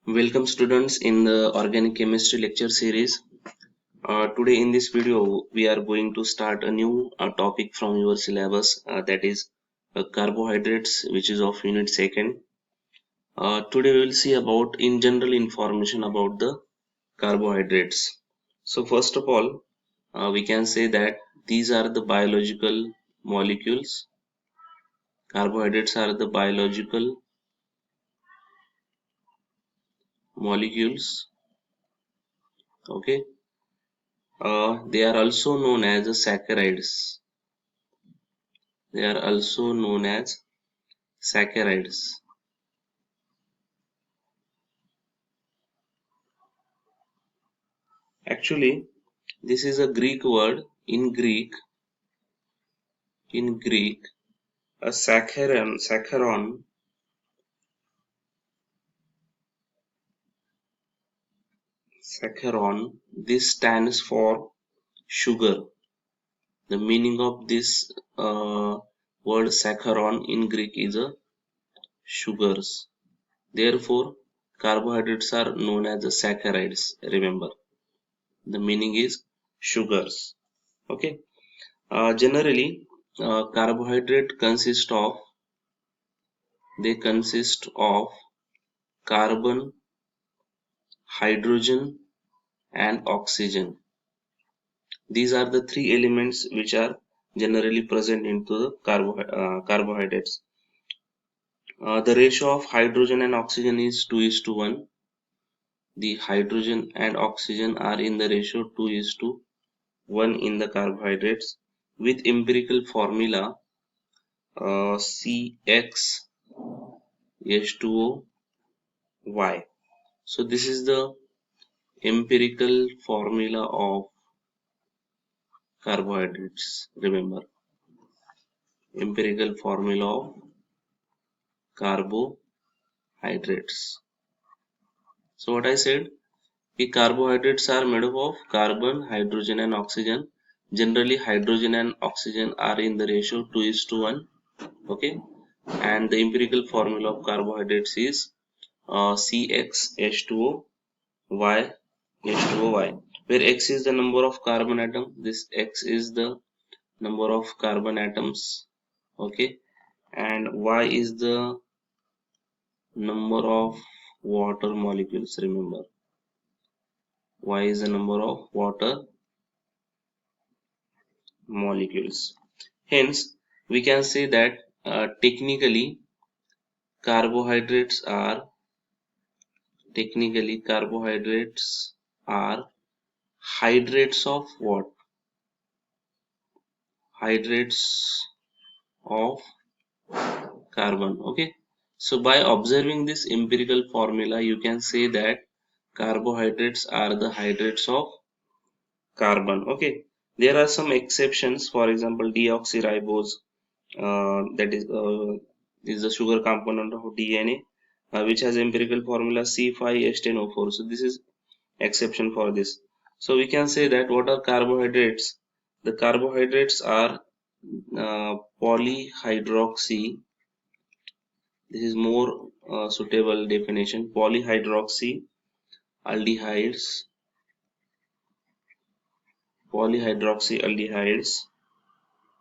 Welcome students in the organic chemistry lecture series. Today in this video we are going to start a new topic from your syllabus, that is carbohydrates, which is of unit second. Today we will see about in general information about the carbohydrates. So first of all, we can say that these are the biological molecules. Carbohydrates are the biological molecules. Okay. They are also known as the saccharides. They are also known as saccharides. Actually, this is a Greek word. In Greek, a saccharon. This stands for sugar. The meaning of this word saccharon in Greek is a sugars. Therefore, carbohydrates are known as the saccharides. Remember, the meaning is sugars. Okay. Generally, carbohydrate consist of carbon, hydrogen, and oxygen. These are the three elements which are generally present into the carbohydrates. The ratio of hydrogen and oxygen is 2:1. The hydrogen and oxygen are in the ratio 2:1 in the carbohydrates, with empirical formula CxH2O(Y). So this is the empirical formula of carbohydrates. Remember, empirical formula of carbohydrates. So what I said, the carbohydrates are made up of carbon, hydrogen and oxygen. Generally, hydrogen and oxygen are in the ratio 2:1. Okay, and the empirical formula of carbohydrates is CxH2O(Y), H2O(Y), where X is the number of carbon atom. This X is the number of carbon atoms. Okay, and Y is the number of water molecules. Remember, Y is the number of water molecules. Hence, we can say that technically carbohydrates are hydrates of what? Hydrates of carbon. Okay. So by observing this empirical formula, you can say that carbohydrates are the hydrates of carbon. Okay. There are some exceptions. For example, deoxyribose, is the sugar component of DNA, which has empirical formula C5H10O4. So this is exception for this. So we can say that what are carbohydrates? The carbohydrates are polyhydroxy. This is more suitable definition. Polyhydroxy aldehydes,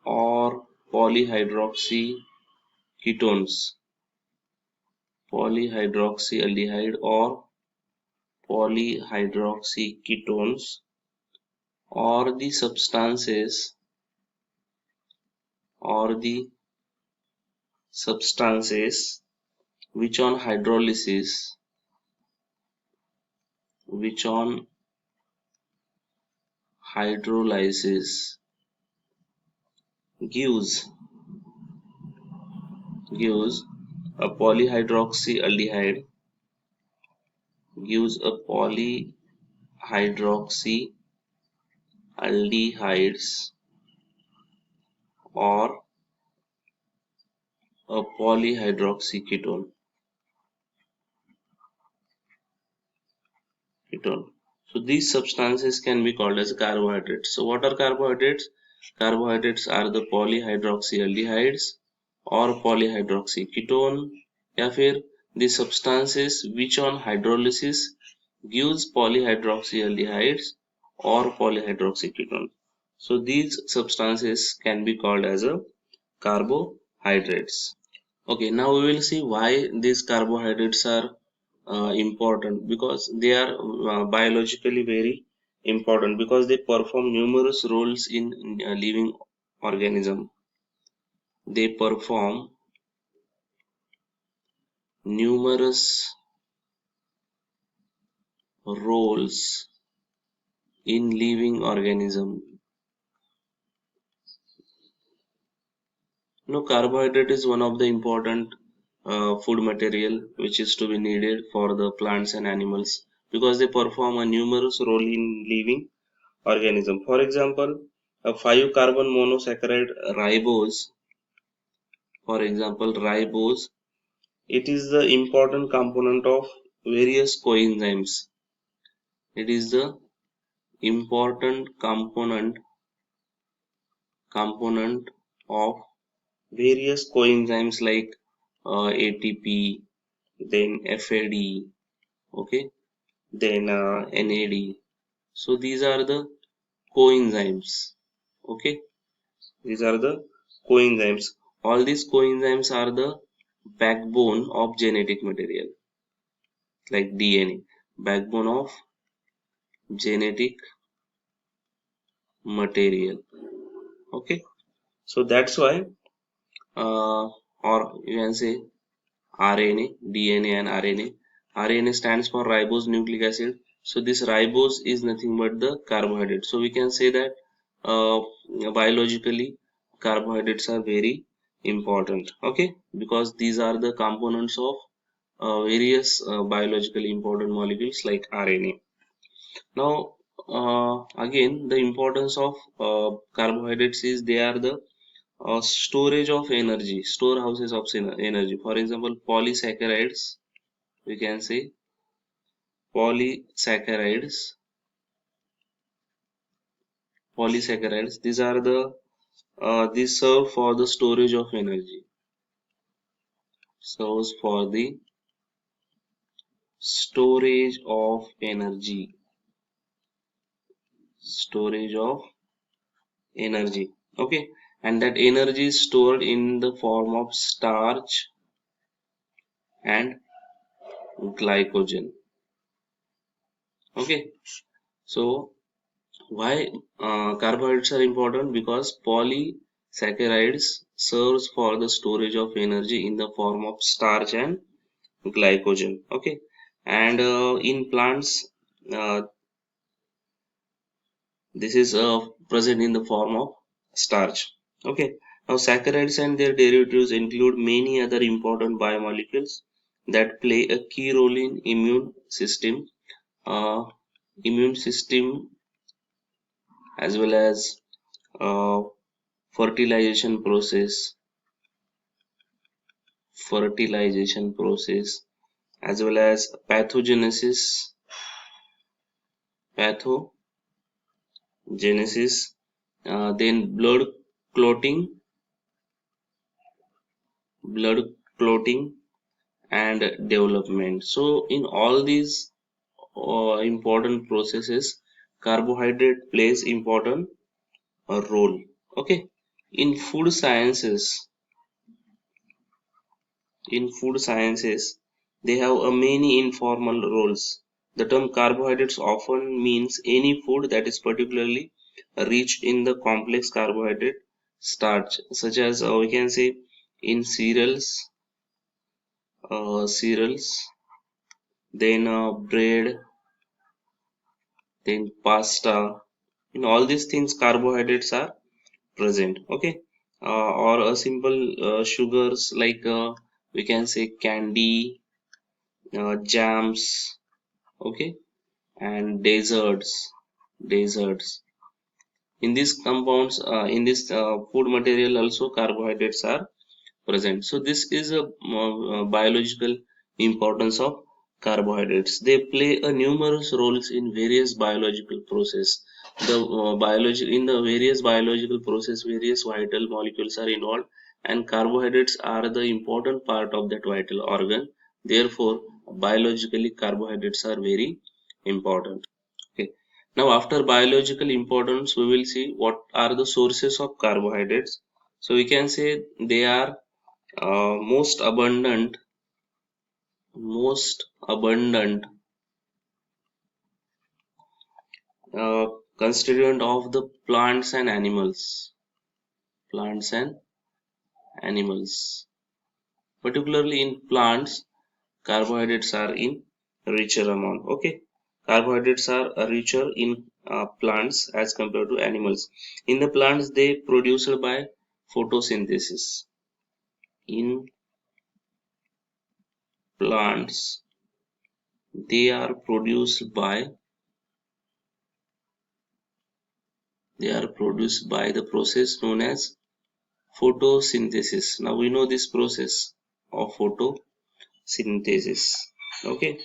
or polyhydroxy ketones, polyhydroxyaldehyde or polyhydroxy ketones, or the substances which on hydrolysis gives a polyhydroxyaldehyde or a polyhydroxy ketone. So these substances can be called as carbohydrates. So what are carbohydrates? Carbohydrates are the polyhydroxyaldehydes or polyhydroxy ketone, या फिर the substances which on hydrolysis gives polyhydroxyaldehydes or polyhydroxyketones. So these substances can be called as a carbohydrates. Okay, now we will see why these carbohydrates are important, because they are biologically very important, because they perform numerous roles in living organism. They perform numerous roles in living organism. Carbohydrate is one of the important food material which is to be needed for the plants and animals, because they perform a numerous role in living organism. For example, a 5 carbon monosaccharide ribose, for example ribose, it is the important component of various coenzymes. It is the important component of various coenzymes like ATP, then FAD, okay, then NAD. So these are the coenzymes, okay, these are the coenzymes. All these coenzymes are the backbone of genetic material, like DNA, backbone of genetic material, okay. So that's why, or you can say RNA, DNA and RNA. RNA stands for ribose nucleic acid. So this ribose is nothing but the carbohydrate. So we can say that uh, biologically carbohydrates are very important. Okay, because these are the components of various biologically important molecules like RNA. Now, again, the importance of carbohydrates is they are the storage of energy, storehouses of energy. For example, polysaccharides, we can say polysaccharides, polysaccharides. These are the these serve for the storage of energy. Serves for the storage of energy. Storage of energy. Okay, and that energy is stored in the form of starch and glycogen. Okay, so why carbohydrates are important? Because polysaccharides serves for the storage of energy in the form of starch and glycogen. Okay, and in plants, uh, this is present in the form of starch. Okay, now saccharides and their derivatives include many other important biomolecules that play a key role in uh, immune system, as well as uh, fertilization process, fertilization process, as well as pathogenesis, then clotting blood clotting and development. So in all these important processes, carbohydrate plays important role. Okay, in food sciences, they have a many informal roles. The term carbohydrates often means any food that is particularly rich in the complex carbohydrate starch, such as we can say in cereals, then bread, then pasta. In all these things, carbohydrates are present. Okay, or a simple sugars like we can say candy, jams, okay, and desserts. In these compounds, in this food material also carbohydrates are present. So this is a biological importance of carbohydrates. They play a numerous roles in various biological process. The biology in the various biological process, various vital molecules are involved, and carbohydrates are the important part of that vital organ Therefore, biologically carbohydrates are very important. Okay. Now, after biological importance, we will see what are the sources of carbohydrates. So we can say they are most abundant uh, constituent of the plants and animals. Plants and animals. Particularly in plants, carbohydrates are in richer amount. Okay, carbohydrates are richer in plants as compared to animals. In the plants, they produced by photosynthesis. In plants, they are produced by the process known as photosynthesis. Now we know this process of photosynthesis. Okay,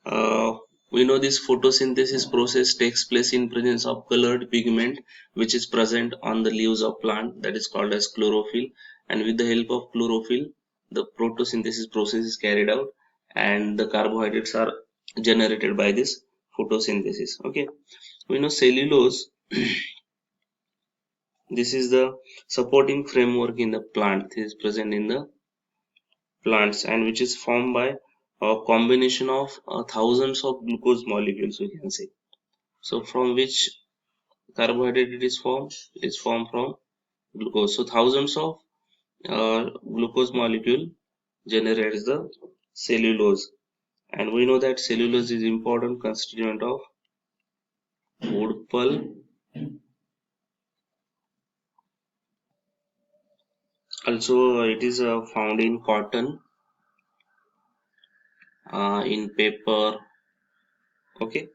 uh, we know this photosynthesis process takes place in presence of colored pigment which is present on the leaves of plant, that is called as chlorophyll, and with the help of chlorophyll the photosynthesis process is carried out and the carbohydrates are generated by this photosynthesis. Okay, we know cellulose. This is the supporting framework in the plant. This is present in the plants and which is formed by a combination of thousands of glucose molecules, we can say. So from which carbohydrate it is formed from glucose. So thousands of glucose molecule generates the cellulose, and we know that cellulose is important constituent of wood pulp. Also it is found in cotton, in paper. Okay,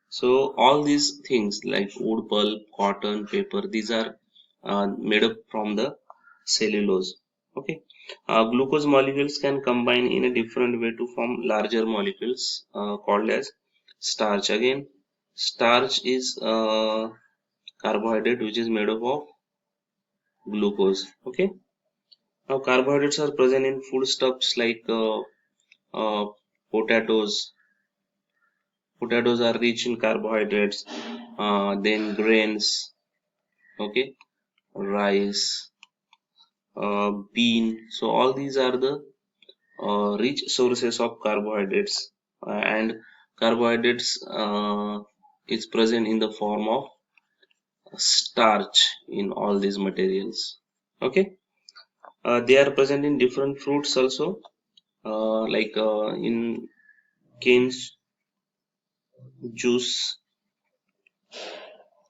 so all these things like wood pulp, cotton, paper, these are made up from the cellulose. Okay, glucose molecules can combine in a different way to form larger molecules called as starch. Again, starch is carbohydrate which is made up of glucose. Okay, now carbohydrates are present in foodstuffs like uh, potatoes. Potatoes are rich in carbohydrates. Then grains, okay, rice, bean. So all these are the rich sources of carbohydrates, and carbohydrates is present in the form of starch in all these materials. Okay, they are present in different fruits also, like in cane juice.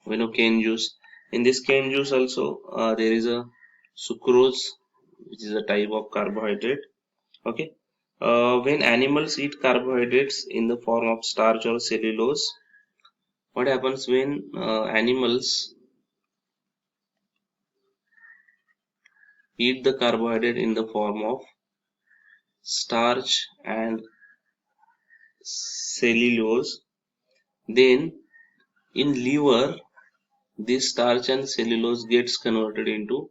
We know cane juice. In this cane juice also there is a sucrose, which is a type of carbohydrate. Okay, when animals eat carbohydrates in the form of starch or cellulose, what happens when animals eat the carbohydrate in the form of starch and cellulose, then in liver this starch and cellulose gets converted into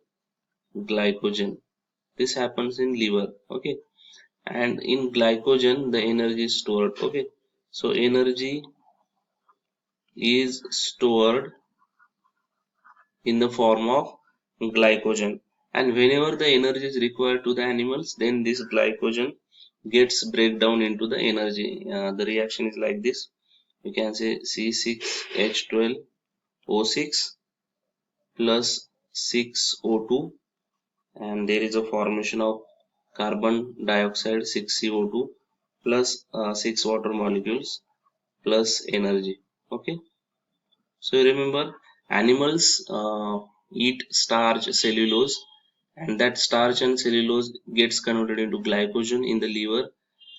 glycogen. This happens in liver. Okay, and in glycogen the energy is stored. Okay, so energy is stored in the form of glycogen, and whenever the energy is required to the animals, then this glycogen gets break down into the energy. The reaction is like this. You can say C6H12O6 plus 6O2, and there is a formation of carbon dioxide 6CO2 plus 6 water molecules plus energy. Okay, so you remember animals eat starch, cellulose, and that starch and cellulose gets converted into glycogen in the liver,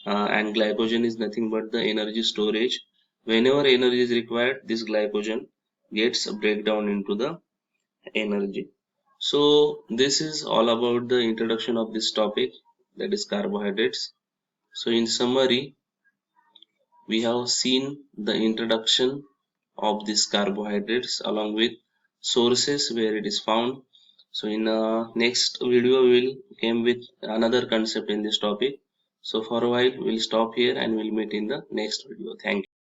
and glycogen is nothing but the energy storage. Whenever energy is required, this glycogen gets breakdown into the energy. So this is all about the introduction of this topic, that is carbohydrates. So in summary, we have seen the introduction of these carbohydrates along with sources where it is found. So in next video we will came with another concept in this topic. So for a while we'll stop here and we'll meet in the next video. Thank you.